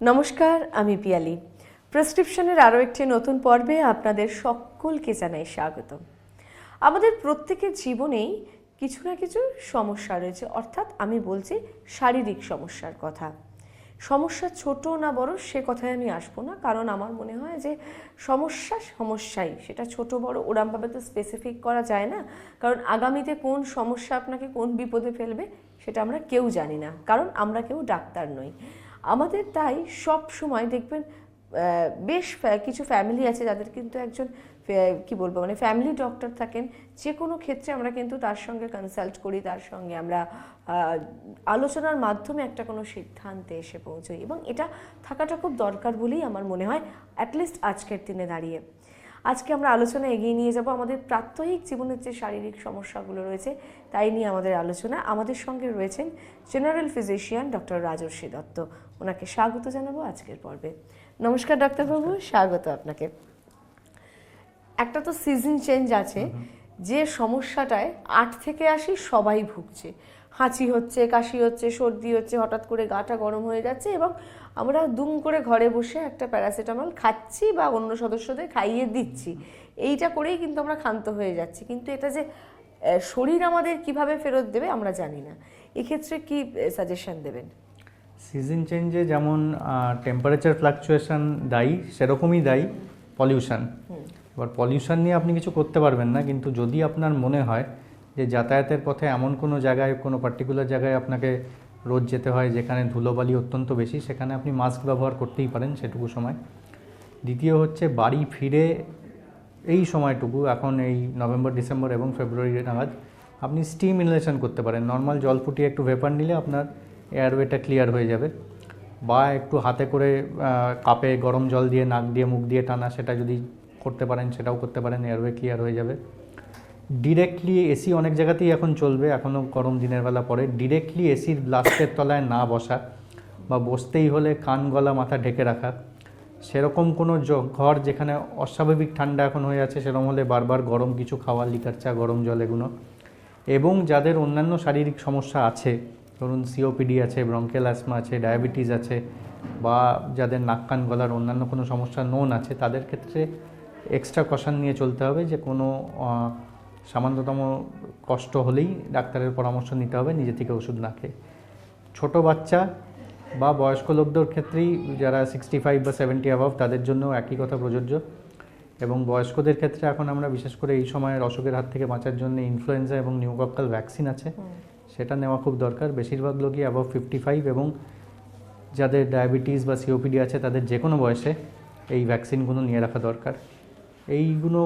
নমস্কার, আমি পিয়ালি। প্রেসক্রিপশনের আরও একটি নতুন পর্বে আপনাদের সকলকে জানাই স্বাগত। আমাদের প্রত্যেকের জীবনেই কিছু না কিছু সমস্যা রয়েছে, অর্থাৎ আমি বলছি শারীরিক সমস্যার কথা। সমস্যা ছোট না বড় সে কথায় আমি আসবো না, কারণ আমার মনে হয় যে সমস্যাই, সেটা ছোট বড় ওরমভাবে তো স্পেসিফিক করা যায় না, কারণ আগামীতে কোন সমস্যা আপনাকে কোন বিপদে ফেলবে সেটা আমরা কেউ জানি না, কারণ আমরা কেউ ডাক্তার নই। আমাদের তাই সব সময় দেখবেন বেশ কিছু ফ্যামিলি আছে যাদের কিন্তু একজন কি বলবো মানে ফ্যামিলি ডক্টর থাকেন। যে কোনো ক্ষেত্রে আমরা কিন্তু তার সঙ্গে কনসাল্ট করি, তার সঙ্গে আমরা আলোচনার মাধ্যমে একটা কোনো সিদ্ধান্তে এসে পৌঁছই, এবং এটা থাকাটা খুব দরকার বলেই আমার মনে হয়, অ্যাটলিস্ট আজকের দিনে দাঁড়িয়ে। আজকে আমরা আলোচনা এগিয়ে নিয়ে যাব আমাদের প্রাত্যহিক জীবনের যে শারীরিক সমস্যাগুলো রয়েছে তাই নিয়ে আমাদের আলোচনা। আমাদের সঙ্গে রয়েছেন জেনারেল ফিজিশিয়ান ডক্টর রাজর্ষি দত্ত। ওনাকে স্বাগত জানাবো আজকের পর্বে। নমস্কার ডাক্তারবাবু, স্বাগত আপনাকে। একটা তো সিজন চেঞ্জ আছে, যে সমস্যাটায় 8 থেকে 80 সবাই ভুগছে। হাঁচি হচ্ছে, কাশি হচ্ছে, সর্দি হচ্ছে, হঠাৎ করে গাটা গরম হয়ে যাচ্ছে, এবং আমরা দুম করে ঘরে বসে একটা প্যারাসিটামল খাচ্ছি বা অন্য সদস্যদের খাইয়ে দিচ্ছি। এইটা করেই কিন্তু আমরা ক্ষান্ত হয়ে যাচ্ছি, কিন্তু এটা যে শরীর আমাদের কিভাবে ফেরত দেবে আমরা জানি না। এক্ষেত্রে কি সাজেশন দেবেন? সিজন চেঞ্জে যেমন টেম্পারেচার ফ্লাকচুয়েশন দায়ী, সেরকমই দায়ী পলিউশন। এবার পলিউশন নিয়ে আপনি কিছু করতে পারবেন না, কিন্তু যদি আপনার মনে হয় যে যাতায়াতের পথে এমন কোনো জায়গায়, কোনো পার্টিকুলার জায়গায় আপনাকে রোজ যেতে হয় যেখানে ধুলোবালি অত্যন্ত বেশি, সেখানে আপনি মাস্ক ব্যবহার করতেই পারেন সেটুকু সময়। দ্বিতীয় হচ্ছে বাড়ি ফিরে এই সময়টুকু, এখন এই নভেম্বর, ডিসেম্বর এবং ফেব্রুয়ারি নাগাদ আপনি স্টিম ইনহেলেশন করতে পারেন। নর্মাল জল ফুটিয়ে একটু ভেপার নিলে আপনার এয়ারওয়েটা ক্লিয়ার হয়ে যাবে। বা একটু হাতে করে কাপে গরম জল দিয়ে নাক দিয়ে মুখ দিয়ে টানা, সেটা যদি করতে পারেন সেটাও করতে পারেন, এয়ারওয়ে ক্লিয়ার হয়ে যাবে। ডিরেক্টলি এসি অনেক জায়গাতেই এখন চলবে, এখনও গরম দিনের বেলা পরে ডিরেক্টলি এসির ব্লাস্টের তলায় না বসা, বা বসতেই হলে কান গলা মাথা ঢেকে রাখা। সেরকম কোনো ঘর যেখানে অস্বাভাবিক ঠান্ডা এখন হয়ে আছে, সেরকম হলে বারবার গরম কিছু খাওয়া, লিকার চা, গরম জল, এগুলো। এবং যাদের অন্যান্য শারীরিক সমস্যা আছে, ধরুন সিওপিডি আছে, ব্রঙ্কেল অ্যাসমা আছে, ডায়াবেটিস আছে, বা যাদের নাক কান গলার অন্যান্য কোনো সমস্যা নোন আছে, তাদের ক্ষেত্রে এক্সট্রা কশন নিয়ে চলতে হবে যে কোনো সামান্যতম কষ্ট হলেই ডাক্তারের পরামর্শ নিতে হবে, নিজে থেকে ওষুধ না খেয়ে। ছোটো বাচ্চা বা বয়স্ক লোকদের ক্ষেত্রেই, যারা 65 বা 70 অ্যাভাব, তাদের জন্য একই কথা প্রযোজ্য। এবং বয়স্কদের ক্ষেত্রে এখন আমরা বিশেষ করে এই সময়ের অসুখের হাত থেকে বাঁচার জন্য ইনফ্লুয়েঞ্জা এবং নিউমোকক্কাল ভ্যাকসিন আছে, সেটা নেওয়া খুব দরকার। বেশিরভাগ লোকই অ্যাবভ 55 এবং যাদের ডায়াবেটিস বা সিওপিডি আছে তাদের যে কোনো বয়সে এই ভ্যাকসিনগুলো নিয়ে রাখা দরকার। এইগুলো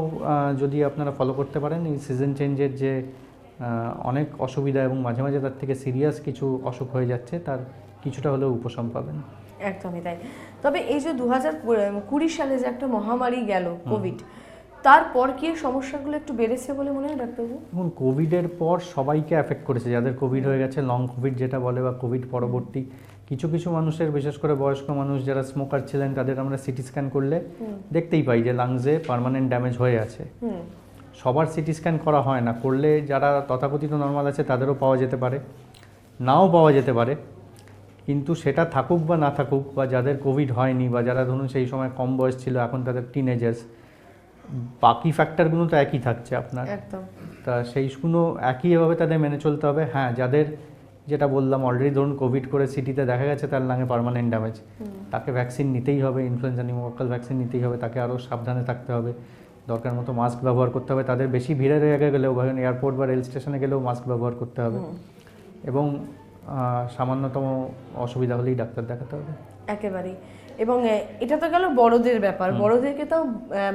যদি আপনারা ফলো করতে পারেন, এই সিজন চেঞ্জের যে অনেক অসুবিধা এবং মাঝে মাঝে তার থেকে সিরিয়াস কিছু অসুখ হয়ে যাচ্ছে, তার কিছুটা হলেও উপশম পাবেন। একদমই তাই। তবে এই যে 2020 সালে যে একটা মহামারী গেল কোভিড, তারপর কি সমস্যাগুলো একটু বেড়েছে বলে মনে হয় ডাক্তারবাবু? এখন কোভিডের পর সবাইকে অ্যাফেক্ট করেছে, যাদের কোভিড হয়ে গেছে, লং কোভিড যেটা বলে, বা কোভিড পরবর্তী কিছু কিছু মানুষের, বিশেষ করে বয়স্ক মানুষ যারা স্মোকার ছিলেন, তাদের আমরা সিটি স্ক্যান করলে দেখতেই পাই যে লাংসে পার্মানেন্ট ড্যামেজ হয়ে আছে। সবার সিটি স্ক্যান করা হয় না, করলে যারা তথাকথিত নর্মাল আছে তাদেরও পাওয়া যেতে পারে, নাও পাওয়া যেতে পারে। কিন্তু সেটা থাকুক বা না থাকুক, বা যাদের কোভিড হয়নি, বা যারা ধরুন সেই সময় কম বয়স ছিল, এখন তাদের টিনেজার্স, বাকি ফ্যাক্টরগুলো তো একই থাকছে আপনার। তা সেইগুলো একইভাবে তাদের মেনে চলতে হবে। হ্যাঁ, যাদের যেটা বললাম অলরেডি, ধরুন কোভিড করে সিটিতে দেখা গেছে তার লাঙে পার্মানেন্ট ড্যামেজ, তাকে ভ্যাকসিন নিতেই হবে, ইনফ্লুয়েঞ্জা নিউমোকক্কাল ভ্যাকসিন নিতেই হবে, তাকে আরও সাবধানে থাকতে হবে, দরকার মতো মাস্ক ব্যবহার করতে হবে। তাদের বেশি ভিড়ের জায়গায় গেলেও, এয়ারপোর্ট বা রেল স্টেশনে গেলেও মাস্ক ব্যবহার করতে হবে, এবং সামান্যতম অসুবিধা হলেই ডাক্তার দেখাতে হবে একেবারেই। এবং এটা তো গেল বড়দের ব্যাপার, বড়দেরকে তো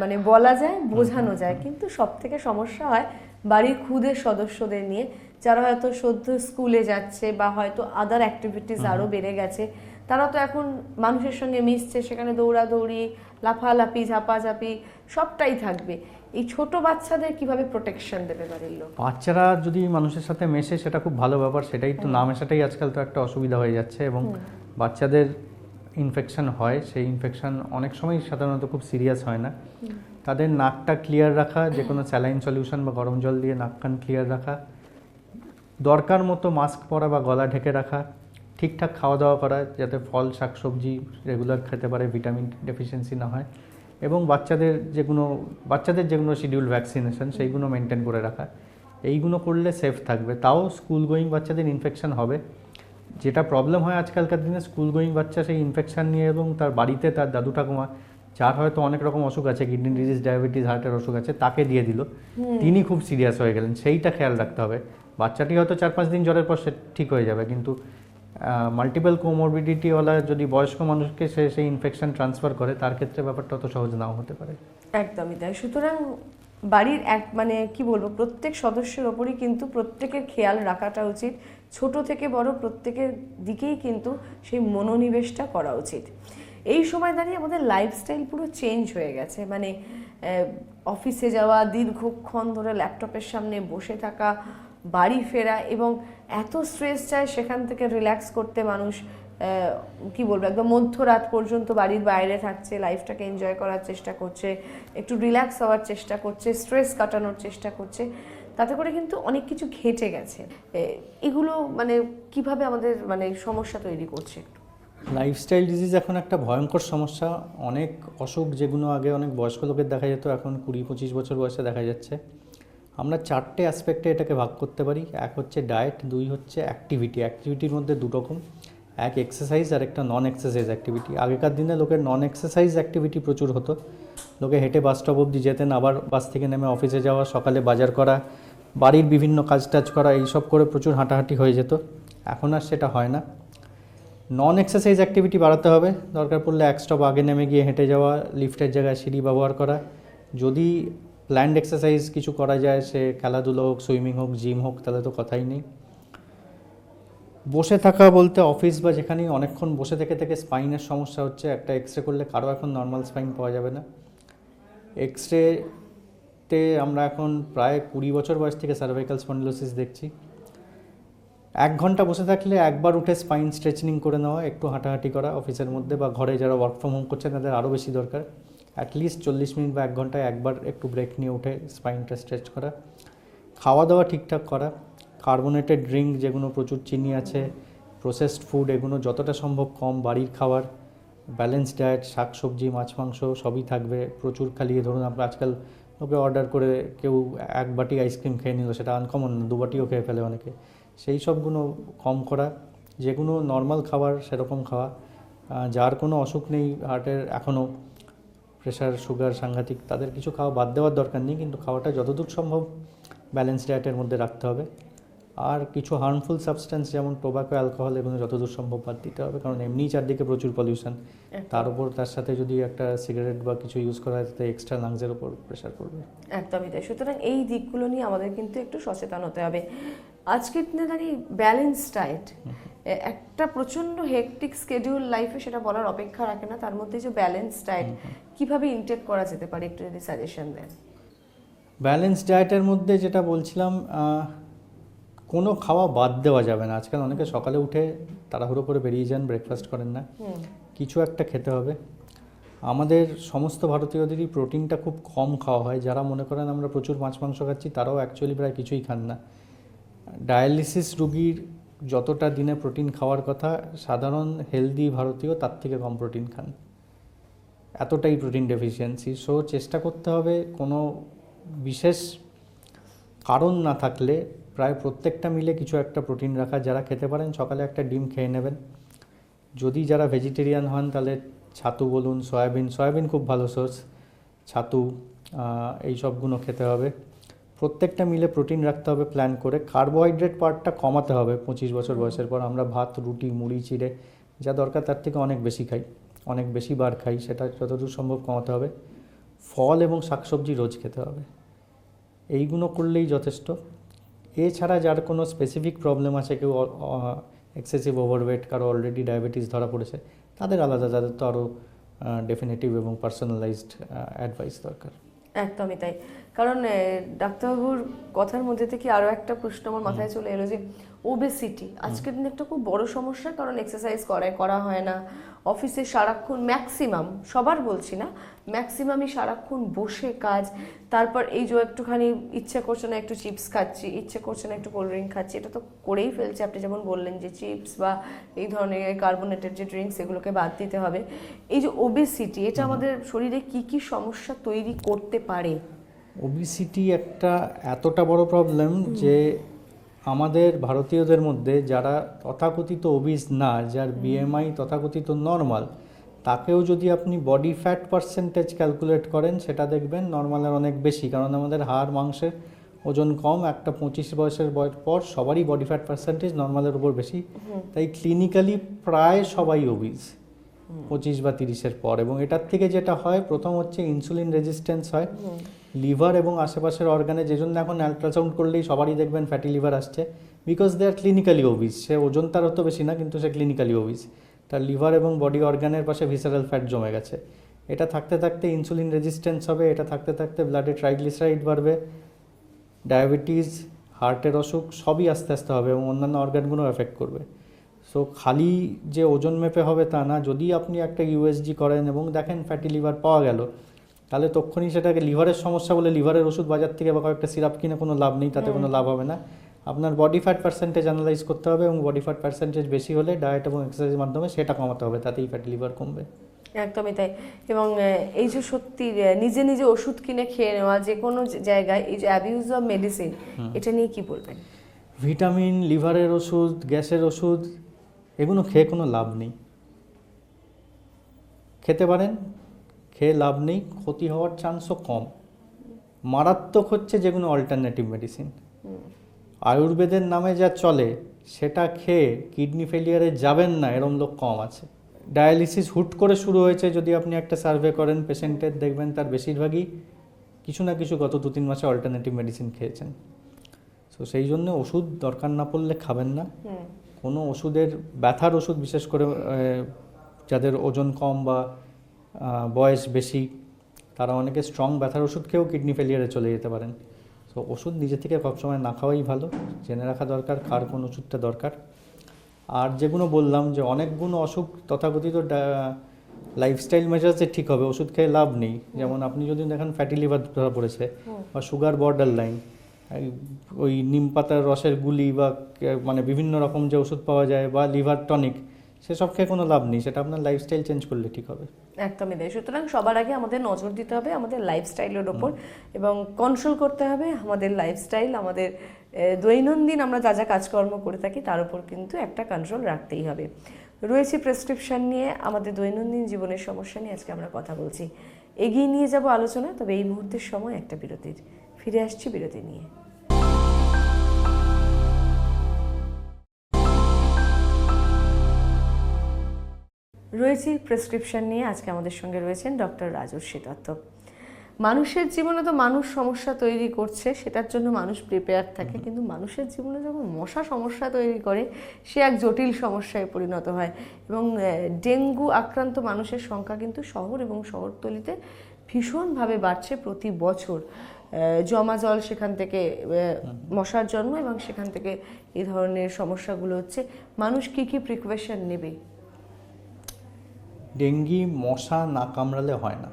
মানে বলা যায়, বোঝানো যায়, কিন্তু সব থেকে সমস্যা হয় বাড়ির খুদের সদস্যদের নিয়ে, যারা হয়তো সদ্য স্কুলে যাচ্ছে বা হয়তো আদার অ্যাক্টিভিটিস আরও বেড়ে গেছে। তারা তো এখন মানুষের সঙ্গে মিশছে, সেখানে দৌড়াদৌড়ি, লাফালাফি, ঝাপাঝাপি সবটাই থাকবে। এই ছোট বাচ্চাদের কিভাবে প্রোটেকশন দেবে বাড়ির লোক? বাচ্চারা যদি মানুষের সাথে মেশে সেটা খুব ভালো ব্যাপার, সেটাই তো না মেশাটাই আজকাল তো একটা অসুবিধা হয়ে যাচ্ছে। এবং বাচ্চাদের ইনফেকশন হয়, সেই ইনফেকশন অনেক সময় সাধারণত খুব সিরিয়াস হয় না। তাদের নাকটা ক্লিয়ার রাখা, যে কোনো স্যালাইন সলিউশন বা গরম জল দিয়ে নাক কান ক্লিয়ার রাখা, দরকার মতো মাস্ক পরা বা গলা ঢেকে রাখা, ঠিকঠাক খাওয়া দাওয়া করা, যাতে ফল শাকসবজি রেগুলার খেতে পারে, ভিটামিন ডেফিসিয়েন্সি না হয়, এবং বাচ্চাদের যেগুলো শিডিউল ভ্যাকসিনেশন সেইগুলো মেনটেন করে রাখা, এইগুলো করলে সেফ থাকবে। তাও স্কুল গোয়িং বাচ্চাদের ইনফেকশন হবে। যেটা প্রবলেম হয় আজকালকার দিনে, স্কুল গোয়িং বাচ্চা সেই ইনফেকশন নিয়ে এবং তার বাড়িতে তার দাদু ঠাকুমা, যার হয়তো অনেক রকম অসুখ আছে, কিডনি ডিজিজ, ডায়াবেটিস, হার্টের অসুখ আছে, তাকে দিয়ে দিল, তিনি খুব সিরিয়াস হয়ে গেলেন। সেইটা খেয়াল রাখতে হবে। বাচ্চাটি হয়তো 4-5 দিন জ্বরের পর সে ঠিক হয়ে যাবে, কিন্তু মাল্টিপল কোমরবিডিটিওয়ালা যদি বয়স্ক মানুষকে সেই ইনফেকশন ট্রান্সফার করে, তার ক্ষেত্রে ব্যাপারটা অত সহজ নাও হতে পারে। একদমই তাই। সুতরাং বাড়ির মানে কি বলবো, প্রত্যেক সদস্যের ওপরই কিন্তু প্রত্যেকের খেয়াল রাখাটা উচিত। ছোট থেকে বড় প্রত্যেকের দিকেই কিন্তু সেই মনোনিবেশটা করা উচিত। এই সময় দাঁড়িয়ে আমাদের লাইফস্টাইল পুরো চেঞ্জ হয়ে গেছে। মানে অফিসে যাওয়া, দীর্ঘক্ষণ ধরে ল্যাপটপের সামনে বসে থাকা, বাড়ি ফেরা, এবং এত স্ট্রেস চায় সেখান থেকে রিল্যাক্স করতে মানুষ কি বলবো, একদম মধ্যরাত পর্যন্ত বাড়ির বাইরে থাকছে, লাইফটাকে এনজয় করার চেষ্টা করছে, একটু রিল্যাক্স হওয়ার চেষ্টা করছে, স্ট্রেস কাটানোর চেষ্টা করছে। তাতে করে কিন্তু অনেক কিছু ঘেটে গেছে। এগুলো মানে কিভাবে আমাদের মানে সমস্যা তৈরি করছে? লাইফস্টাইল ডিজিজ এখন একটা ভয়ঙ্কর সমস্যা। অনেক অসুখ যেগুলো আগে অনেক বয়স্ক লোকের দেখা যেত, এখন 20-25 বছর বয়সে দেখা যাচ্ছে। আমরা 4টে অ্যাসপেক্টে এটাকে ভাগ করতে পারি। এক হচ্ছে ডায়েট, 2 হচ্ছে অ্যাক্টিভিটি। অ্যাক্টিভিটির মধ্যে 2 রকম, এক এক্সারসাইজ আর একটা নন এক্সারসাইজ অ্যাক্টিভিটি। আগেকার দিনে লোকের নন এক্সারসাইজ অ্যাক্টিভিটি প্রচুর হতো। লোকে হেঁটে বাস স্টপ অবধি যেতেন, আবার বাস থেকে নেমে অফিসে যাওয়া, সকালে বাজার করা, বাড়ির বিভিন্ন কাজ টাজ করা, এইসব করে প্রচুর হাঁটাহাঁটি হয়ে যেত। এখন আর সেটা হয় না। নন এক্সারসাইজ অ্যাক্টিভিটি বাড়াতে হবে। দরকার পড়লে এক স্টপ আগে নেমে গিয়ে হেঁটে যাওয়া, লিফটের জায়গায় সিঁড়ি ব্যবহার করা। যদি প্ল্যান্ড এক্সারসাইজ কিছু করা যায়, সে খেলাধুলো হোক, সুইমিং হোক, জিম হোক, তাহলে তো কথাই নেই। বসে থাকা বলতে অফিস বা যেখানেই অনেকক্ষণ বসে থেকে থেকে স্পাইনের সমস্যা হচ্ছে। একটা এক্সরে করলে কারো এখন নর্মাল স্পাইন পাওয়া যাবে না। এক্সরেতে আমরা এখন প্রায় 20 বছর বয়স থেকে সার্ভাইকাল স্পন্ডিলোসিস দেখছি। 1 ঘন্টা বসে থাকলে একবার উঠে স্পাইন স্ট্রেচনিং করে নেওয়া, একটু হাঁটাহাঁটি করা অফিসের মধ্যে, বা ঘরে যারা ওয়ার্ক ফ্রম হোম করছে তাদের আরও বেশি দরকার। অ্যাটলিস্ট 40 মিনিট বা 1 ঘন্টায় একবার একটু ব্রেক নিয়ে উঠে স্পাইনটা স্ট্রেচ করা। খাওয়া দাওয়া ঠিকঠাক করা। কার্বোনেটেড ড্রিঙ্ক, যেগুলো প্রচুর চিনি আছে, প্রসেসড ফুড, এগুলো যতটা সম্ভব কম। বাড়ির খাবার, ব্যালেন্স ডায়েট, শাকসবজি, মাছ মাংস সবই থাকবে। প্রচুর খালিয়ে ধরুন আমরা আজকাল লোকে অর্ডার করে কেউ 1 বাটি আইসক্রিম খেয়ে নিল, সেটা আনকমন, 2 বাটিও খেয়ে ফেলে অনেকে। সেই সবগুলো কম করা। যেগুলো নর্মাল খাবার সেরকম খাওয়া। যার কোনো অসুখ নেই, হার্টের এখনও প্রেশার, সুগার সাংঘাতিক, তাদের কিছু খাওয়া বাদ দেওয়ার দরকার নেই, কিন্তু খাওয়াটা যতদূর সম্ভব ব্যালেন্স ডায়েটের মধ্যে রাখতে হবে। আর কিছু হার্মফুল সাবস্টেন্স যেমন টোবাকো, অ্যালকোহল, এগুলো যতদূর সম্ভব বাদ দিতে হবে, কারণ এমনিই চারদিকে প্রচুর পলিউশন। তার উপর তার সাথে যদি একটা সিগারেট বা কিছু ইউজ করা হয়, তাতে এক্সট্রা লাংসের উপর প্রেশার পড়বে। একদমই তাই। সুতরাং এই দিকগুলো নিয়ে আমাদের কিন্তু একটু সচেতন হতে হবে। আজকের দিনে দাঁড়িয়ে ব্যালেন্স ডায়েট, একটা প্রচণ্ড হেকটিক স্কেডিউল লাইফে সেটা বলার অপেক্ষা রাখে না, তার মধ্যে যে ব্যালেন্স ডায়েট কীভাবে ইনটেক করা যেতে পারে একটু যদি সাজেশন দেন। ব্যালেন্স ডায়েটের মধ্যে যেটা বলছিলাম, কোনো খাওয়া বাদ দেওয়া যাবে না। আজকাল অনেকে সকালে উঠে তাড়াহুড়ো করে বেরিয়ে যান, ব্রেকফাস্ট করেন না। কিছু একটা খেতে হবে। আমাদের সমস্ত ভারতীয়দেরই প্রোটিনটা খুব কম খাওয়া হয়। যারা মনে করেন আমরা প্রচুর মাছ মাংস খাচ্ছি, তারাও অ্যাকচুয়ালি প্রায় কিছুই খান না। ডায়ালিসিস রুগীর যতটা দিনে প্রোটিন খাওয়ার কথা, সাধারণ হেলদি ভারতীয় তার থেকে কম প্রোটিন খান। এতটাই প্রোটিন ডেফিসিয়েন্সি। সো চেষ্টা করতে হবে, কোনো বিশেষ কারণ না থাকলে প্রায় প্রত্যেকটা মিলে কিছু একটা প্রোটিন রাখা। যারা খেতে পারেন সকালে একটা ডিম খেয়ে নেবেন। যদি যারা ভেজিটেরিয়ান হন তাহলে ছাতু বলুন, সয়াবিন খুব ভালো সোর্স, ছাতু, এই সবগুলো খেতে হবে। প্রত্যেকটা মিলে প্রোটিন রাখতে হবে প্ল্যান করে। কার্বোহাইড্রেট পার্টটা কমাতে হবে। 25 বছর বয়সের পর আমরা ভাত, রুটি, মুড়ি, চিড়ে যা দরকার তার থেকে অনেক বেশি খাই, অনেক বেশি বার খাই, সেটা যতদূর সম্ভব কমাতে হবে। ফল এবং শাকসবজি রোজ খেতে হবে। এইগুলো করলেই যথেষ্ট। এছাড়া যার কোনো স্পেসিফিক প্রবলেম আছে, কেউ এক্সেসিভ ওভারওয়েট, কারো অলরেডি ডায়াবেটিস ধরা পড়েছে, তাদের আলাদা, তাদের তো আরও ডেফিনেটিভ এবং পার্সোনালাইজড অ্যাডভাইস দরকার। একদমই তাই। কারণ ডাক্তারবাবুর কথার মধ্যে থেকে আরো একটা প্রশ্ন আমার মাথায় চলে এলো যে ওবেসিটি আজকের দিনে একটা খুব বড় সমস্যা, কারণ এক্সারসাইজ করা হয় না, অফিসে সারাক্ষণ ম্যাক্সিমাম, সবার বলছি না, ম্যাক্সিমামই সারাক্ষণ বসে কাজ, তারপর এই যে একটুখানি ইচ্ছে করছে না একটু চিপস খাচ্ছি, ইচ্ছে করছে না একটু কোল্ড ড্রিঙ্ক খাচ্ছি, এটা তো করেই ফেলছে। আপনি যেমন বললেন যে চিপস বা এই ধরনের কার্বোনেটেড যে ড্রিঙ্কস এগুলোকে বাদ দিতে হবে। এই যে ওবেসিটি, এটা আমাদের শরীরে কি কি সমস্যা তৈরি করতে পারে? ওবিসিটি একটা এতটা বড় প্রবলেম যে আমাদের ভারতীয়দের মধ্যে যারা তথাকথিত ওবিস না, যার বিএমআই তথাকথিত নর্মাল, তাকেও যদি আপনি বডি ফ্যাট পার্সেন্টেজ ক্যালকুলেট করেন সেটা দেখবেন নর্মালের অনেক বেশি, কারণ আমাদের হাড় মাংসের ওজন কম, একটা 25 বয়সের পর সবারই বডি ফ্যাট পার্সেন্টেজ নর্মালের উপর বেশি, তাই ক্লিনিক্যালি প্রায় সবাই ওবিস 25 বা 30-এর পর। এবং এটার থেকে যেটা হয়, প্রথম হচ্ছে ইনসুলিন রেজিস্ট্যান্স হয় লিভার এবং আশেপাশের অর্গানে, যে জন্য এখন আল্ট্রাসাউন্ড করলেই সবারই দেখবেন ফ্যাটি লিভার আসছে, because they are clinically obese. সে ওজন তার অত বেশি না, কিন্তু সে ক্লিনিক্যালি ওবিস, তার লিভার এবং বডি অর্গানের পাশে ভিসারাল ফ্যাট জমে গেছে। এটা থাকতে থাকতে ইনসুলিন রেজিস্ট্যান্স হবে, এটা থাকতে থাকতে ব্লাডে ট্রাইগ্লিসারাইড বাড়বে, ডায়াবেটিস, হার্টের অসুখ সবই আস্তে আস্তে হবে এবং অন্যান্য অর্গানগুলো এফেক্ট করবে। সো খালি যে ওজন মেপে হবে তা না, যদি আপনি একটা ইউএসজি করেন এবং দেখেন ফ্যাটি লিভার পাওয়া গেল, তাহলে তখনই সেটাকে লিভারের সমস্যা বলে লিভারের ওষুধ বাজার থেকে বা কয়েকটা সিরাপ কিনে কোনো লাভ নেই, তাতে কোনো লাভ হবে না। আপনার বডি ফ্যাট পার্সেন্টেজ অ্যানালাইজ করতে হবে এবং বডি ফ্যাট পার্সেন্টেজ বেশি হলে ডায়েট এবং এক্সারসাইজের মাধ্যমে সেটা কমাতে হবে, তাতেই ফ্যাটি লিভার কমবে। একদমই তাই। এবং এই যে সত্যি নিজে নিজে ওষুধ কিনে খেয়ে নেওয়া যে কোনো জায়গায়, এই যে অ্যাবিউজ অফ মেডিসিন, এটা নিয়ে কি বলবেন? ভিটামিন, লিভারের ওষুধ, গ্যাসের ওষুধ, এগুলো খেয়ে কোনো লাভ নেই। খেতে পারেন, খেয়ে লাভ নেই, ক্ষতি হওয়ার চান্সও কম। মারাত্মক হচ্ছে যেগুলো অল্টারনেটিভ মেডিসিন। আয়ুর্বেদের নামে যা চলে সেটা খেয়ে কিডনি ফেলিয়ারে যাবেন না এরম লোক কম আছে। ডায়ালিসিস হুট করে শুরু হয়েছে, যদি আপনি একটা সার্ভে করেন পেশেন্টের, দেখবেন তার বেশিরভাগই কিছু না কিছু গত 2-3 মাসে অল্টারনেটিভ মেডিসিন খেয়েছেন। সো সেই জন্য ওষুধ দরকার না পড়লে খাবেন না। কোনো ওষুধের, ব্যথার ওষুধ বিশেষ করে যাদের ওজন কম বা বয়স বেশি, তারা অনেকে স্ট্রং ব্যথার ওষুধ খেয়েও কিডনি ফেলিয়ারে চলে যেতে পারেন। সো ওষুধ নিজে থেকে সবসময় না খাওয়াই ভালো, জেনে রাখা দরকার কার কোন ওষুধটা দরকার। আর যেগুলো বললাম যে অনেকগুলো অসুখ তথাকথিত লাইফস্টাইল মেজার্সে ঠিক হবে, ওষুধ খেয়ে লাভ নেই। যেমন আপনি যদি দেখেন ফ্যাটি লিভার ধরা পড়েছে বা সুগার বর্ডার লাইন, ওই নিম পাতার রসের গুলি বা মানে বিভিন্ন রকম যে ওষুধ পাওয়া যায় বা লিভার টনিক, সেসব খেয়ে কোনো লাভ নেই, সেটা আপনার লাইফস্টাইল চেঞ্জ করলে ঠিক হবে। একদমই তাই। সুতরাং সবার আগে আমাদের নজর দিতে হবে আমাদের লাইফস্টাইলের ওপর এবং কন্ট্রোল করতে হবে আমাদের লাইফস্টাইল, আমাদের দৈনন্দিন আমরা যা যা কাজকর্ম করে থাকি তার উপর কিন্তু একটা কন্ট্রোল রাখতেই হবে। রয়েছে প্রেসক্রিপশন নিয়ে, আমাদের দৈনন্দিন জীবনের সমস্যা নিয়ে আজকে আমরা কথা বলছি। এগিয়ে নিয়ে যাব আলোচনা, তবে এই মুহূর্তের সময় একটা বিরতির। ফিরে আসছি বিরতি নিয়ে। রয়েছি প্রেসক্রিপশন নিয়ে। আজকে আমাদের সঙ্গে রয়েছেন ডক্টর রাজর্ষি দত্ত। মানুষের জীবনে তো মানুষ সমস্যা তৈরি করছে, সেটার জন্য মানুষ প্রিপেয়ার থাকে, কিন্তু মানুষের জীবনে যখন মশা সমস্যা তৈরি করে সে এক জটিল সমস্যায় পরিণত হয়। এবং ডেঙ্গু আক্রান্ত মানুষের সংখ্যা কিন্তু শহর এবং শহরতলিতে ভীষণভাবে বাড়ছে প্রতি বছর। জমা জল, সেখান থেকে মশার জন্ম এবং সেখান থেকে এই ধরনের সমস্যাগুলো হচ্ছে। মানুষ কি কি প্রিকশন নেবে? ডেঙ্গি মশা না কামড়ালে হয় না,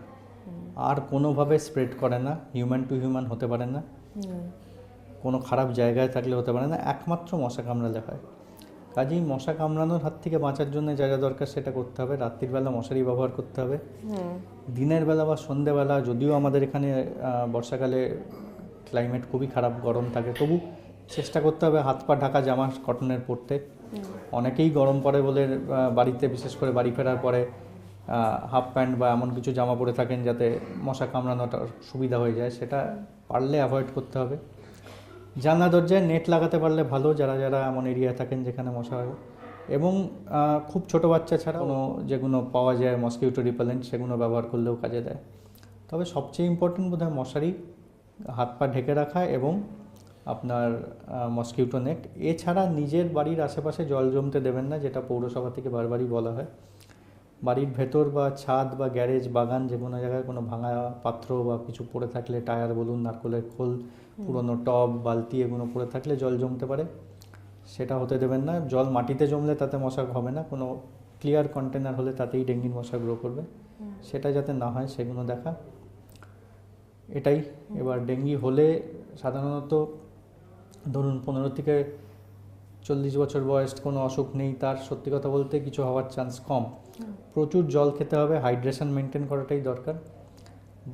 আর কোনোভাবে স্প্রেড করে না, হিউম্যান টু হিউম্যান হতে পারে না, কোনো খারাপ জায়গায় থাকলে হতে পারে না, একমাত্র মশা কামড়ালে হয়। কাজেই মশা কামড়ানোর হাত থেকে বাঁচার জন্য যা যা দরকার সেটা করতে হবে। রাত্রির বেলা মশারি ব্যবহার করতে হবে। দিনের বেলা বা সন্ধ্যেবেলা, যদিও আমাদের এখানে বর্ষাকালে ক্লাইমেট খুবই খারাপ, গরম থাকে, তবু চেষ্টা করতে হবে হাত পা ঢাকা জামা কটনের পরতে। অনেকেই গরম পড়ে বলে বাড়িতে, বিশেষ করে বাড়ি ফেরার পরে হাফ প্যান্ট বা এমন কিছু জামা পরে থাকেন যাতে মশা কামড়ানোটা সুবিধা হয়ে যায়, সেটা পারলে অ্যাভয়েড করতে হবে। জানলা দরজায় নেট লাগাতে পারলে ভালো, যারা যারা এমন এরিয়ায় থাকেন যেখানে মশা হয়। এবং খুব ছোট বাচ্চা ছাড়া যেগুলো পাওয়া যায় মসকিউটো রিপেলেন্ট, সেগুলো ব্যবহার করলেও কাজে দেয়। তবে সবচেয়ে ইম্পর্টেন্ট বোধহয় মশারি, হাত পা ঢেকে রাখা এবং আপনার মসকিউটো নেট। এছাড়া নিজের বাড়ির আশেপাশে জল জমতে দেবেন না, যেটা পৌরসভা থেকে বারবারই বলা হয়। বাড়ির ভেতর বা ছাদ বা গ্যারেজ বাগান যে কোনো জায়গায় কোনো ভাঙা পাত্র বা কিছু পড়ে থাকলে, টায়ার বলুন, নারকোলের খোল, পুরনো টব, বালতি এগুলো পড়ে থাকলে জল জমতে পারে, সেটা হতে দেবেন না। জল মাটিতে জমলে তাতে মশা হবে না, কোনো ক্লিয়ার কন্টেনার হলে তাতেই ডেঙ্গির মশা গ্রো করবে, সেটা যাতে না হয় সেগুলো দেখা, এটাই। এবার ডেঙ্গি হলে সাধারণত ধরুন 15 থেকে 40 বছর বয়স, কোনো অসুখ নেই তার, সত্যি কথা বলতে কিছু হওয়ার চান্স কম। প্রচুর জল খেতে হবে, হাইড্রেশন মেনটেন করাটাই দরকার।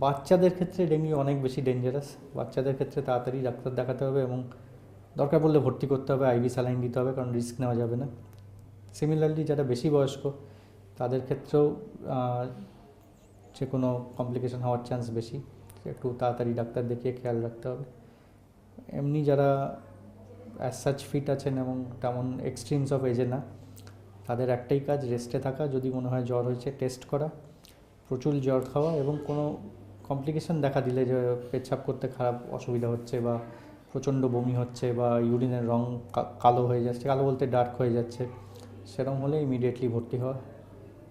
বাচ্চাদের ক্ষেত্রে ডেঙ্গি অনেক বেশি ডেঞ্জারাস, বাচ্চাদের ক্ষেত্রে তাড়াতাড়ি ডাক্তার দেখাতে হবে এবং দরকার পড়লে ভর্তি করতে হবে, আইভি স্যালাইন দিতে হবে, কারণ রিস্ক নেওয়া যাবে না। সিমিলারলি যারা বেশি বয়স্ক তাদের ক্ষেত্রেও যে কোনো কমপ্লিকেশন হওয়ার চান্স বেশি, একটু তাড়াতাড়ি ডাক্তার দেখিয়ে খেয়াল রাখতে হবে। এমনি যারা অ্যাজ সাচ ফিট আছেন এবং তেমন এক্সট্রিমস অফ এজে না, তাদের একটাই কাজ রেস্টে থাকা, যদি মনে হয় জ্বর হয়েছে টেস্ট করা, প্রচুর জ্বর খাওয়া এবং কোনো কমপ্লিকেশন দেখা দিলে যে পেচ্ছাপ করতে খারাপ অসুবিধা হচ্ছে বা প্রচণ্ড বমি হচ্ছে বা ইউরিনের রং কালো হয়ে যাচ্ছে, কালো বলতে ডার্ক হয়ে যাচ্ছে, সেরকম হলে ইমিডিয়েটলি ভর্তি হওয়া।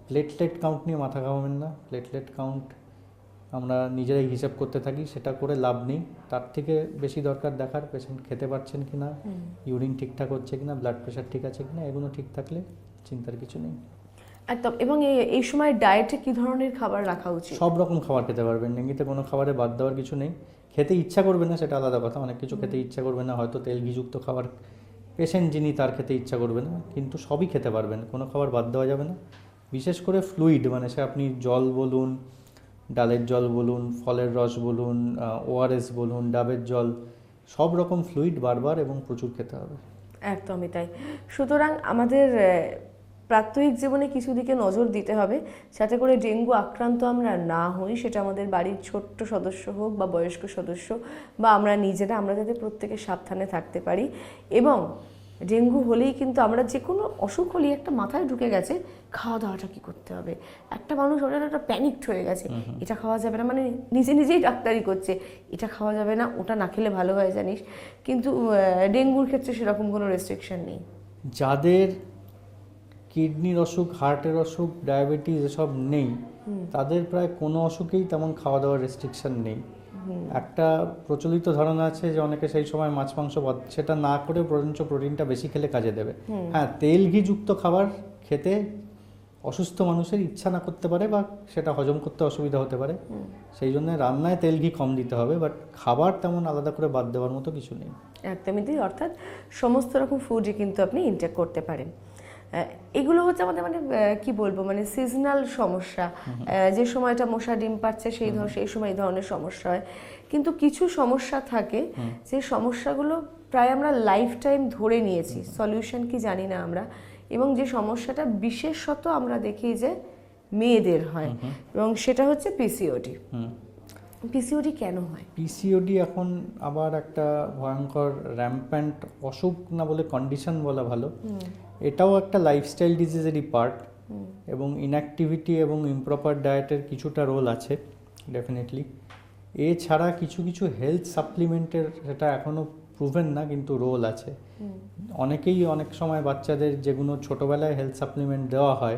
প্লেটলেট কাউন্ট নিয়ে মাথা ঘামাবেন না, প্লেটলেট কাউন্ট আমরা নিজেরাই হিসাব করতে থাকি, সেটা করে লাভ নেই। তার থেকে বেশি দরকার দেখার পেশেন্ট খেতে পারছেন কি না, ইউরিন ঠিকঠাক হচ্ছে কি না, ব্লাড প্রেশার ঠিক আছে কি না, এগুলো ঠিক থাকলে চিন্তার কিছু নেই। একদম। এবং এই সময় ডায়েটে কি ধরনের খাবার রাখা উচিত? সব রকম খাবার খেতে পারবেন, ডেঙ্গিতে কোনো খাবারে বাদ দেওয়ার কিছু নেই। খেতে ইচ্ছা করবে না সেটা আলাদা কথা, অনেক কিছু খেতে ইচ্ছা করবে না, হয়তো তেল ঘিযুক্ত খাবার পেশেন্ট যিনি তার খেতে ইচ্ছা করবে না, কিন্তু সবই খেতে পারবেন, কোনো খাবার বাদ দেওয়া যাবে না। বিশেষ করে ফ্লুইড, মানে সে আপনি জল বলুন, ডালের জল বলুন, ফলের রস বলুন, ওআরএস বলুন, ডাবের জল, সব রকম ফ্লুইড বারবার এবং প্রচুর খেতে হবে। একদমই তাই। সুতরাং আমাদের প্রাত্যহিক জীবনে কিছু দিকে নজর দিতে হবে, যাতে করে ডেঙ্গু আক্রান্ত আমরা না হই, সেটা আমাদের বাড়ির ছোট্ট সদস্য হোক বা বয়স্ক সদস্য বা আমরা নিজেরা, আমরা যাতে প্রত্যেকে সাবধানে থাকতে পারি। এবং ডেঙ্গু হলেই কিন্তু আমরা যে কোনো অসুখ হলেই একটা মাথায় ঢুকে গেছে খাওয়া দাওয়াটা কী করতে হবে, একটা মানুষ ওটা একটা প্যানিকড হয়ে গেছে, এটা খাওয়া যাবে না, মানে নিজে নিজেই ডাক্তারি করছে, এটা খাওয়া যাবে না, ওটা না খেলে ভালো হয় জানিস। কিন্তু ডেঙ্গুর ক্ষেত্রে সেরকম কোনো রেস্ট্রিকশন নেই। যাদের কিডনির অসুখ, হার্টের অসুখ, ডায়াবেটিস এসব নেই, তাদের প্রায় কোনো অসুখেই তেমন খাওয়া দাওয়ার রেস্ট্রিকশন নেই। একটা প্রচলিত ধারণা আছে যে অনেকে সেই সময় মাছ মাংস, সেটা না করে বরঞ্চ প্রোটিনটা বেশি খেলে কাজে দেবে। হ্যাঁ, তেল ঘিযুক্ত খাবার খেতে অসুস্থ মানুষের ইচ্ছা না করতে পারে বা সেটা হজম করতে অসুবিধা হতে পারে, সেই জন্য রান্নায় তেল ঘি কম দিতে হবে, বাট খাবার তেমন আলাদা করে বাদ দেওয়ার মতো কিছু নেই। একদমই তাই। অর্থাৎ সমস্ত রকম ফুডই কিন্তু আপনি ইনটেক করতে পারেন। এগুলো হচ্ছে আমাদের মানে কি বলবো, মানে সিজনাল সমস্যা, যে সময়টা মশা ডিম পাচ্ছে সেই সময় এই ধরনের সমস্যা হয়। কিন্তু কিছু সমস্যা থাকে যে সমস্যাগুলো প্রায় আমরা লাইফ টাইম ধরে নিয়েছি, সলিউশন কি জানি না আমরা, এবং যে সমস্যাটা বিশেষত আমরা দেখি যে মেয়েদের হয়, এবং সেটা হচ্ছে পিসিওডি। পিসিওডি কেন হয়? পিসিওডি এখন আবার একটা ভয়ঙ্কর র্যাম্প্যান্ট অসুখ, না বলে কন্ডিশন বলা ভালো। এটাও একটা লাইফস্টাইল ডিজিজেরই পার্ট, এবং ইনঅ্যাক্টিভিটি এবং ইমপ্রপার ডায়েটের কিছুটা রোল আছে ডেফিনেটলি। এছাড়া কিছু কিছু হেলথ সাপ্লিমেন্টের, সেটা এখনও প্রুভেন না, কিন্তু রোল আছে। অনেকেই অনেক সময় বাচ্চাদের যেগুলো ছোটোবেলায় হেলথ সাপ্লিমেন্ট দেওয়া হয়,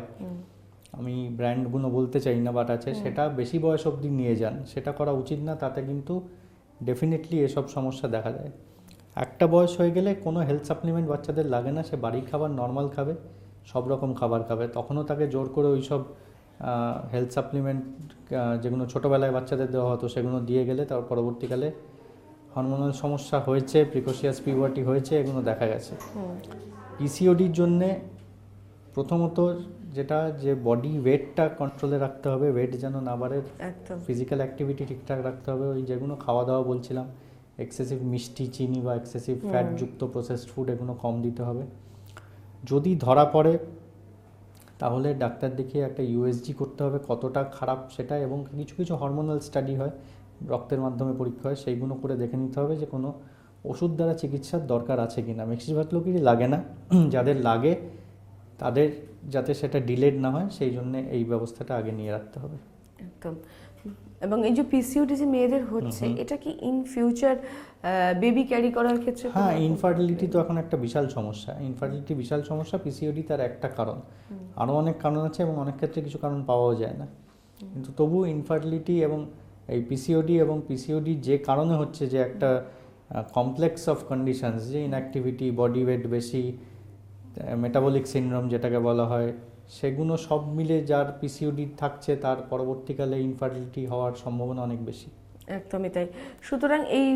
আমি ব্র্যান্ডগুলো বলতে চাই না, বাট আছে, সেটা বেশি বয়স অবধি নিয়ে যান, সেটা করা উচিত না। তাতে কিন্তু ডেফিনেটলি এসব সমস্যা দেখা যায়। একটা বয়স হয়ে গেলে কোনো হেলথ সাপ্লিমেন্ট বাচ্চাদের লাগে না, সে বাড়ির খাবার নর্মাল খাবে, সব রকম খাবার খাবে। তখনও তাকে জোর করে ওই সব হেলথ সাপ্লিমেন্ট যেগুলো ছোটোবেলায় বাচ্চাদের দেওয়া হতো সেগুলো দিয়ে গেলে তার পরবর্তীকালে হরমোনাল সমস্যা হয়েছে, প্রিকোশিয়াস পিউবার্টি হয়েছে, এগুলো দেখা গেছে। পিসিওডির জন্যে প্রথমত যেটা, যে বডি ওয়েটটা কন্ট্রোলে রাখতে হবে, ওয়েট যেন না বাড়ে, ফিজিক্যাল অ্যাক্টিভিটি ঠিকঠাক রাখতে হবে, ওই যেগুলো খাওয়া দাওয়া বলছিলাম, এক্সেসিভ মিষ্টি, চিনি বা এক্সেসিভ ফ্যাটযুক্ত প্রসেসড ফুড এগুলো কম দিতে হবে। যদি ধরা পড়ে তাহলে ডাক্তার দেখিয়ে একটা ইউএসজি করতে হবে, কতটা খারাপ সেটা, এবং কিছু কিছু হরমোনাল স্টাডি হয়, রক্তের মাধ্যমে পরীক্ষা হয়, সেইগুলো করে দেখে নিতে হবে যে কোনো ওষুধ দ্বারা চিকিৎসার দরকার আছে কি না। বেশিরভাগ লোকেরই লাগে না, যাদের লাগে তাদের যাতে সেটা ডিলেড না হয় সেই জন্য এই ব্যবস্থাটা আগে নিয়ে রাখতে হবে। একদম। এবং এই যে পিসিওডি যে মেয়েদের হচ্ছে, এটা কি ইন ফিউচার বেবি ক্যারি করার ক্ষেত্রে? হ্যাঁ, ইনফার্টিলিটি তো এখন একটা বিশাল সমস্যা। ইনফার্টিলিটি বিশাল সমস্যা, পিসিওডি তার একটা কারণ। আরও অনেক কারণ আছে এবং অনেক ক্ষেত্রে কিছু কারণ পাওয়াও যায় না, কিন্তু তবু ইনফার্টিলিটি এবং এই পিসিওডি এবং পিসিওডি যে কারণে হচ্ছে, যে একটা কমপ্লেক্স অফ কন্ডিশনস, যে ইনঅ্যাক্টিভিটি, বডি ওয়েট বেশি, মেটাবলিক সিনড্রোম যেটাকে বলা হয়, সেগুলো সব মিলে যার পিসিওডি থাকছে তার পরবর্তীকালে ইনফার্টিলিটি হওয়ার সম্ভাবনা অনেক বেশি। একদমই তাই। সুতরাং এই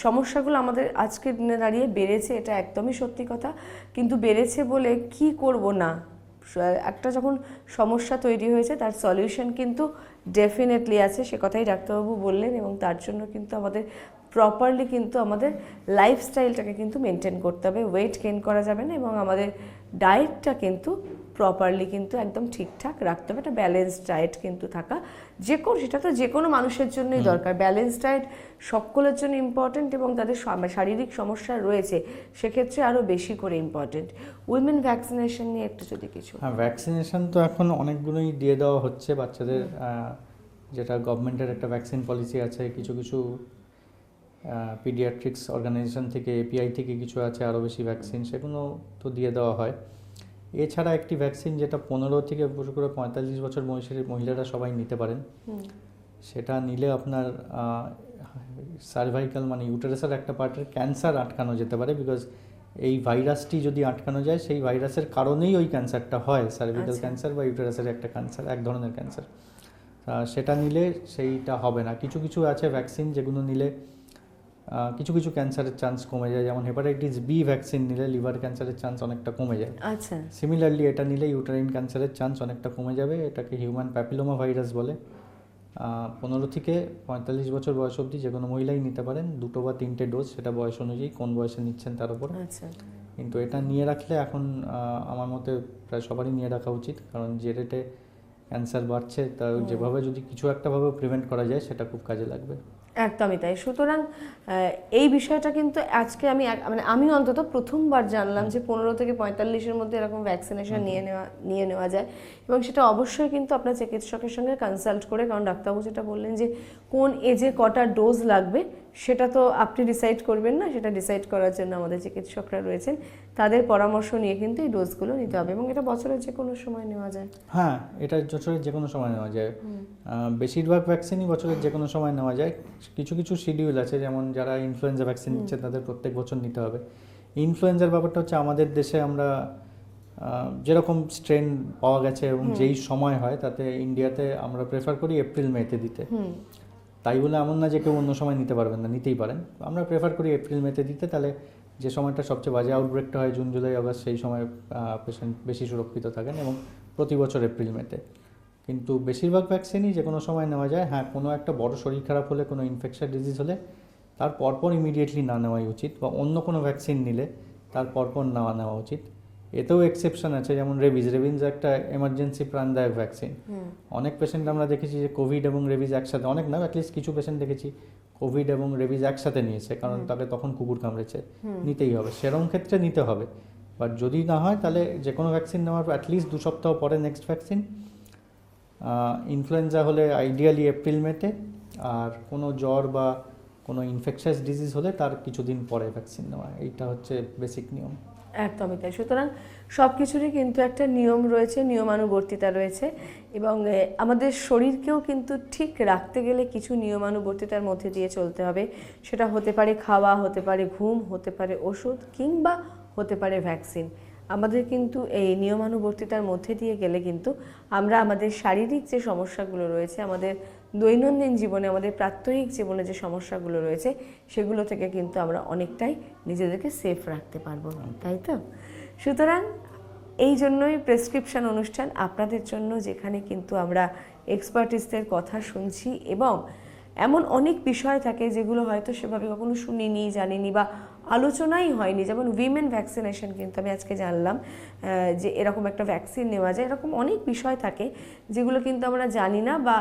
সমস্যাগুলো আমাদের আজকের দিনে দাঁড়িয়ে বেড়েছে, এটা একদমই সত্যি কথা। কিন্তু বেড়েছে বলে কি করব না, একটা যখন সমস্যা তৈরি হয়েছে তার সলিউশন কিন্তু ডেফিনেটলি আছে, সে কথাই ডাক্তারবাবু বললেন। এবং তার জন্য কিন্তু আমাদের প্রপারলি কিন্তু আমাদের লাইফস্টাইলটাকে কিন্তু মেনটেন করতে হবে, ওয়েট গেইন করা যাবে না, এবং আমাদের ডায়েটটা কিন্তু প্রপারলি কিন্তু একদম ঠিকঠাক রাখতে হবে। একটা ব্যালেন্সড ডায়েট কিন্তু থাকা সেটা তো যে কোনো মানুষের জন্যই দরকার। ব্যালেন্সড ডায়েট সকলের জন্য ইম্পর্টেন্ট, এবং তাদের শারীরিক সমস্যা রয়েছে সেক্ষেত্রে আরও বেশি করে ইম্পর্টেন্ট। উইমেন ভ্যাকসিনেশন নিয়ে একটু যদি কিছু। হ্যাঁ, ভ্যাকসিনেশন তো এখন অনেকগুলোই দিয়ে দেওয়া হচ্ছে বাচ্চাদের, যেটা গভর্নমেন্টের একটা ভ্যাকসিন পলিসি আছে। কিছু কিছু পিডিয়াট্রিক্স অর্গানাইজেশন থেকে, এপিআই থেকে কিছু আছে আরও বেশি ভ্যাকসিন, সেগুলো তো দিয়ে দেওয়া হয়। এছাড়া একটি ভ্যাকসিন যেটা 15 থেকে 45 বছর বয়সের মহিলারা সবাই নিতে পারেন, সেটা নিলে আপনার সার্ভাইকাল মানে ইউটেরাসের একটা পার্টের ক্যান্সার আটকানো যেতে পারে। বিকজ এই ভাইরাসটি যদি আটকানো যায়, সেই ভাইরাসের কারণেই ওই ক্যান্সারটা হয়, সার্ভিক্যাল ক্যান্সার বা ইউটেরাসের একটা ক্যান্সার, এক ধরনের ক্যান্সার। সেটা নিলে সেইটা হবে না। কিছু কিছু আছে ভ্যাকসিন যেগুলো নিলে কিছু কিছু ক্যান্সারের চান্স কমে যায়, যেমন হেপাটাইটিস বি ভ্যাকসিন নিলে লিভার ক্যান্সারের চান্স অনেকটা কমে যায়। আচ্ছা, সিমিলারলি এটা নিলে ইউটেরাইন ক্যান্সারের চান্স অনেকটা কমে যাবে। এটাকে হিউম্যান প্যাপিলোমা ভাইরাস বলে। 15 থেকে 45 বছর বয়স অবধি যে কোনো মহিলাই নিতে পারেন, 2 বা 3টে ডোজ, সেটা বয়স অনুযায়ী কোন বয়সে নিচ্ছেন তার উপর। আচ্ছা। কিন্তু এটা নিয়ে রাখলে এখন আমার মতে প্রায় সবারই নিয়ে রাখা উচিত, কারণ যে রেটে ক্যান্সার বাড়ছে তা যেভাবে যদি কিছু একটাভাবে প্রিভেন্ট করা যায় সেটা খুব কাজে লাগবে। একদমই তাই। সুতরাং এই বিষয়টা কিন্তু আজকে আমি অন্তত প্রথমবার জানলাম যে 15 থেকে 45-এর মধ্যে এরকম ভ্যাকসিনেশন নিয়ে নেওয়া যায়, এবং সেটা অবশ্যই কিন্তু আপনার চিকিৎসকের সঙ্গে কনসাল্ট করে, কারণ ডাক্তারবাবু যেটা বললেন যে কোন এজে কটা ডোজ লাগবে সেটা তো আপনি ডিসাইড করবেন না, সেটা ডিসাইড করার জন্য আমাদের চিকিৎসকরা রয়েছেন, তাদের পরামর্শ নিয়ে কিন্তু এই ডোজগুলো নিতে হবে, এবং এটা বছরের যে কোনো সময় নেওয়া যায়। হ্যাঁ, এটা বছরের যে কোনো সময় নেওয়া যায়। বেশিরভাগ ভ্যাকসিনই বছরের যে কোনো সময় নেওয়া যায়। কিছু কিছু শিডিউল আছে, যেমন যারা ইনফ্লুয়েঞ্জা ভ্যাকসিন নিচ্ছে তাদের প্রত্যেক বছর নিতে হবে। ইনফ্লুয়েঞ্জার ব্যাপারটা হচ্ছে আমাদের দেশে আমরা যেরকম স্ট্রেন পাওয়া গেছে এবং যেই সময় হয়, তাতে ইন্ডিয়াতে আমরা প্রেফার করি এপ্রিল মেতে দিতে। তাই বলে এমন না যে কেউ অন্য সময় নিতে পারবেন না, নিতেই পারেন। আমরা প্রেফার করি এপ্রিল মেতে দিতে, তাহলে যে সময়টা সবচেয়ে বাজে আউটব্রেকটা হয় জুন জুলাই আগস্ট, সেই সময় পেশেন্ট বেশি সুরক্ষিত থাকেন, এবং প্রতি বছর এপ্রিল মেতে। কিন্তু বেশিরভাগ ভ্যাকসিনই যে কোনো সময় নেওয়া যায়। হ্যাঁ, কোনো একটা বড় শরীর খারাপ হলে, কোনো ইনফেকশন ডিজিজ হলে তার পরপর ইমিডিয়েটলি না নেওয়াই উচিত, বা অন্য কোনো ভ্যাকসিন নিলে তার পরপর নেওয়া উচিত। এতেও এক্সেপশন আছে, যেমন রেবিজ একটা এমার্জেন্সি প্রাণদায়ক ভ্যাকসিন। অনেক পেশেন্ট আমরা দেখেছি যে কোভিড এবং রেবিজ একসাথে, অনেক না অ্যাটলিস্ট কিছু পেশেন্ট দেখেছি কোভিড এবং রেবিজ একসাথে নিয়েছে, কারণ তাকে তখন কুকুর কামড়েছে, নিতেই হবে, সেরকম ক্ষেত্রে নিতে হবে। বাট যদি না হয় তাহলে যে কোনো ভ্যাকসিন নেওয়ার অ্যাটলিস্ট 2 সপ্তাহ পরে নেক্সট ভ্যাকসিন। ইনফ্লুয়েঞ্জা হলে আইডিয়ালি এপ্রিল মেতে, আর কোনো জ্বর বা কোনো ইনফেকশাস ডিজিজ হলে তার কিছুদিন পরে ভ্যাকসিন নেওয়া, এইটা হচ্ছে বেসিক নিয়ম। একদমই তাই। সুতরাং সব কিছুরই কিন্তু একটা নিয়ম রয়েছে, নিয়মানুবর্তিতা রয়েছে, এবং আমাদের শরীরকেও কিন্তু ঠিক রাখতে গেলে কিছু নিয়মানুবর্তিতার মধ্যে দিয়ে চলতে হবে। সেটা হতে পারে খাওয়া, হতে পারে ঘুম, হতে পারে ওষুধ, কিংবা হতে পারে ভ্যাকসিন। আমাদের কিন্তু এই নিয়মানুবর্তিতার মধ্যে দিয়ে গেলে কিন্তু আমরা আমাদের শারীরিক যে সমস্যাগুলো রয়েছে, আমাদের দৈনন্দিন জীবনে, আমাদের প্রাত্যহিক জীবনে যে সমস্যাগুলো রয়েছে, সেগুলো থেকে কিন্তু আমরা অনেকটাই নিজেদেরকে সেফ রাখতে পারবো, তাই তো? সুতরাং এই জন্যই প্রেসক্রিপশন অনুষ্ঠান আপনাদের জন্য, যেখানে কিন্তু আমরা এক্সপার্টিসদের কথা শুনছি, এবং এমন অনেক বিষয় থাকে যেগুলো হয়তো সেভাবে কখনো শুনিনি, জানিনি, বা আলোচনাই হয়নি। যেমন উইমেন ভ্যাকসিনেশন কিন্তু আমি আজকে জানলাম যে এরকম একটা ভ্যাকসিন নেওয়া যায়। এরকম অনেক বিষয় থাকে যেগুলো কিন্তু আমরা জানি না, বা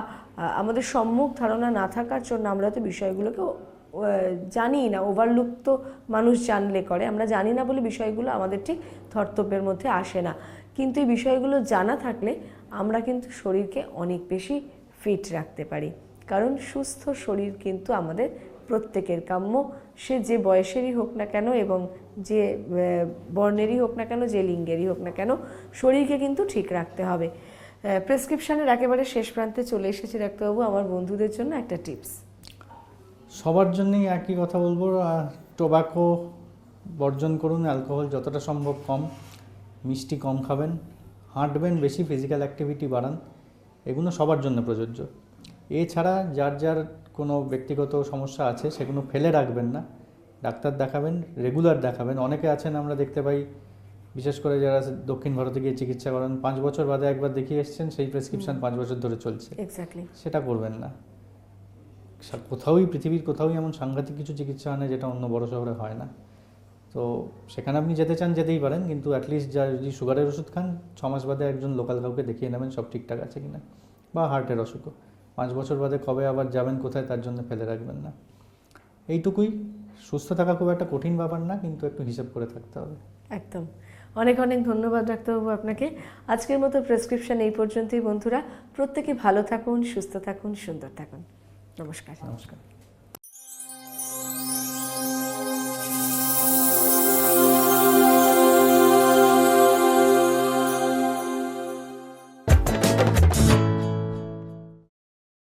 আমাদের সম্মুখ ধারণা না থাকার জন্য আমরা তো বিষয়গুলোকে জানি না, ওভারলুক তো মানুষ জানলে করে, আমরা জানি না বলে বিষয়গুলো আমাদের ঠিক ধর্তব্যের মধ্যে আসে না। কিন্তু এই বিষয়গুলো জানা থাকলে আমরা কিন্তু শরীরকে অনেক বেশি ফিট রাখতে পারি। কারণ সুস্থ শরীর কিন্তু আমাদের প্রত্যেকের কাম্য, সে যে বয়সেরই হোক না কেন এবং যে বর্ণেরই হোক না কেন, যে লিঙ্গেরই হোক না কেন, শরীরকে কিন্তু ঠিক রাখতে হবে। প্রেসক্রিপশনের একেবারে শেষ প্রান্তে চলে এসেছি ডাক্তারবাবু, আমার বন্ধুদের জন্য একটা টিপস। সবার জন্যই একই কথা বলবো, টোবাকো বর্জন করুন, অ্যালকোহল যতটা সম্ভব কম, মিষ্টি কম খাবেন, হাঁটবেন বেশি, ফিজিক্যাল অ্যাক্টিভিটি বাড়ান, এগুলো সবার জন্য প্রযোজ্য। এছাড়া যার যার কোনো ব্যক্তিগত সমস্যা আছে সেগুলো ফেলে রাখবেন না, ডাক্তার দেখাবেন, রেগুলার দেখাবেন। অনেকে আছেন আমরা দেখতে পাই, বিশেষ করে যারা দক্ষিণ ভারতে গিয়ে চিকিৎসা করেন, 5 বছর বাদে একবার দেখিয়ে এসছেন, সেই প্রেসক্রিপশন 5 বছর ধরে চলছে। এক্স্যাক্টলি, সেটা করবেন না। কোথাওই পৃথিবীর কোথাওই এমন সাংঘাতিক কিছু চিকিৎসা হয় না যেটা অন্য বড় শহরে হয় না। তো সেখানে আপনি যেতে চান যেতেই পারেন, কিন্তু অ্যাটলিস্ট যদি সুগারের ওষুধ খান 6 মাস বাদে একজন লোকাল কাউকে দেখিয়ে নেবেন সব ঠিকঠাক আছে কিনা, বা হার্টের অসুখও 5 বছর বাদে কবে আবার যাবেন কোথায় তার জন্য ফেলে রাখবেন না। এইটুকুই। সুস্থ থাকা খুব একটা কঠিন ব্যাপার না, কিন্তু একটু হিসেব করে থাকতে হবে। একদম। অনেক অনেক ধন্যবাদ ডাক্তারবাবু আপনাকে। আজকের মতো প্রেসক্রিপশন এই পর্যন্তই বন্ধুরা। প্রত্যেকে ভালো থাকুন, সুস্থ থাকুন, সুন্দর থাকুন। নমস্কার। নমস্কার।